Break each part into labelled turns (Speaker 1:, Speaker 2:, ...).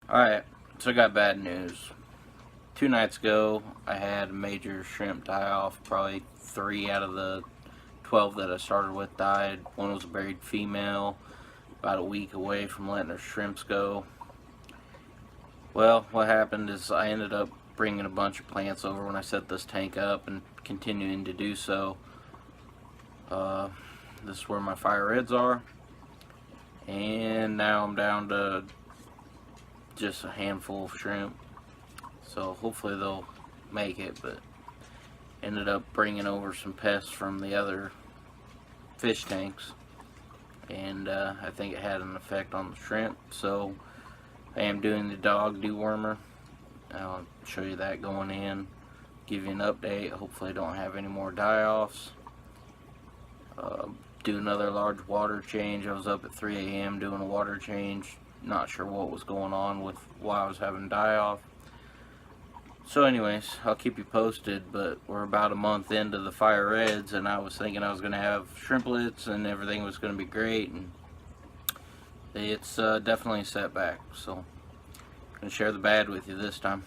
Speaker 1: Alright, so I got bad news. 2 nights ago, I had a major shrimp die off. Probably 3 out of the 12 that I started with died. One was a buried female, about a week away from letting her shrimps go. Well, what happened is I ended up bringing a bunch of plants over when I set this tank up and continuing to do so. This is where my fire reds are. And now I'm down to just a handful of shrimp. So hopefully they'll make it, but ended up bringing over some pests from the other fish tanks, and I think it had an effect on the shrimp. So I am doing the dog dewormer. I'll show you that going in, give you an update. Hopefully I don't have any more die-offs. Do another large water change. I was up at 3 a.m. doing a water change. Not sure what was going on with why I was having die-off. So anyways, I'll keep you posted, but we're about a month into the fire reds, and I was thinking I was going to have shrimplets and everything was going to be great, and it's definitely a setback. So I'm going to share the bad with you this time.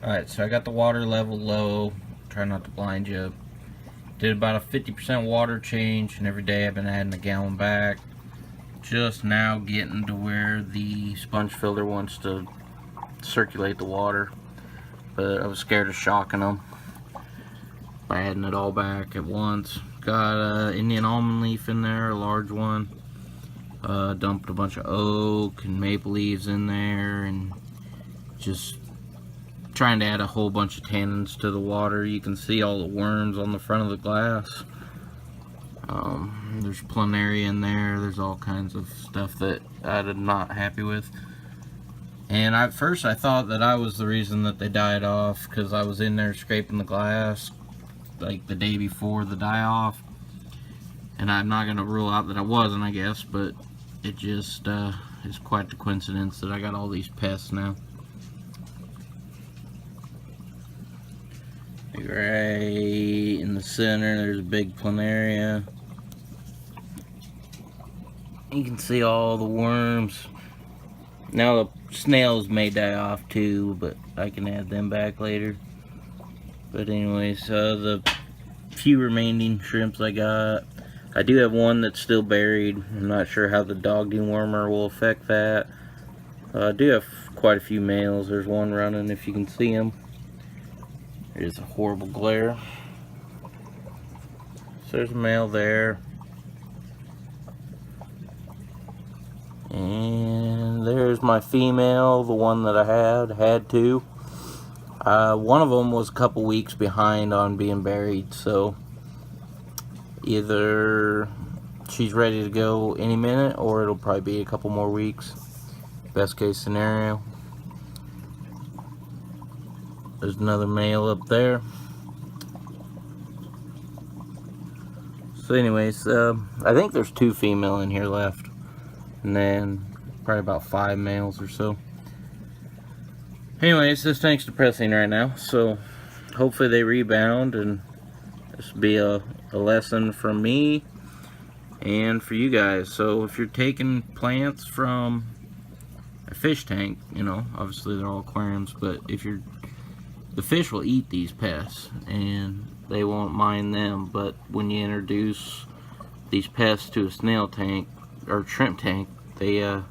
Speaker 1: Alright, so I got the water level low. Try not to blind you. Did about a 50% water change, and every day I've been adding a gallon back. Just now getting to where the sponge filter wants to circulate the water, but I was scared of shocking them by adding it all back at once. Got Indian almond leaf in there, a large one. Dumped a bunch of oak and maple leaves in there, and just trying to add a whole bunch of tannins to the water. You can see all the worms on the front of the glass. There's planaria in there. There's all kinds of stuff that I'm not happy with. And at first I thought that I was the reason that they died off, because I was in there scraping the glass like the day before the die off. And I'm not going to rule out that I wasn't, I guess, but it just is quite the coincidence that I got all these pests now. Right in the center there's a big planaria. You can see all the worms. Now the snails may die off too, but I can add them back later. But anyways, the few remaining shrimps I got, I do have one that's still buried. I'm not sure how the dog dewormer will affect that. I do have quite a few males. There's one running if you can see him. There's a horrible glare. So there's a male there. And there's my female, the one that I had two. One of them was a couple weeks behind on being buried, so either she's ready to go any minute, or it'll probably be a couple more weeks. Best case scenario. There's another male up there. So anyways, I think there's 2 female in here left, and then probably about 5 males or so. Anyways, this tank's depressing right now, so hopefully they rebound, and this will be a lesson from me and for you guys. So if you're taking plants from a fish tank, you know, obviously they're all aquariums, but if you're, the fish will eat these pests and they won't mind them, but when you introduce these pests to a snail tank or shrimp tank, they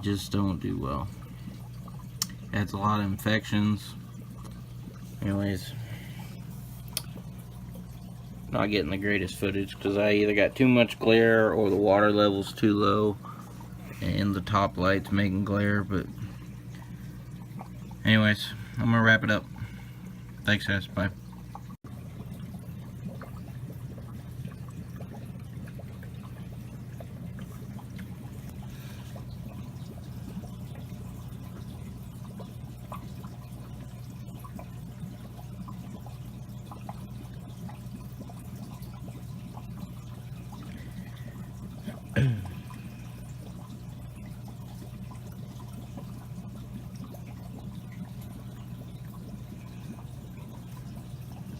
Speaker 1: just don't do well. Adds a lot of infections. Anyways, not getting the greatest footage because I either got too much glare or the water level's too low and the top light's making glare. But anyways, I'm gonna wrap it up. Thanks guys, bye.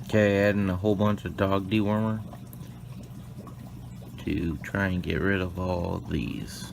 Speaker 1: Okay, adding a whole bunch of dog dewormer to try and get rid of all these.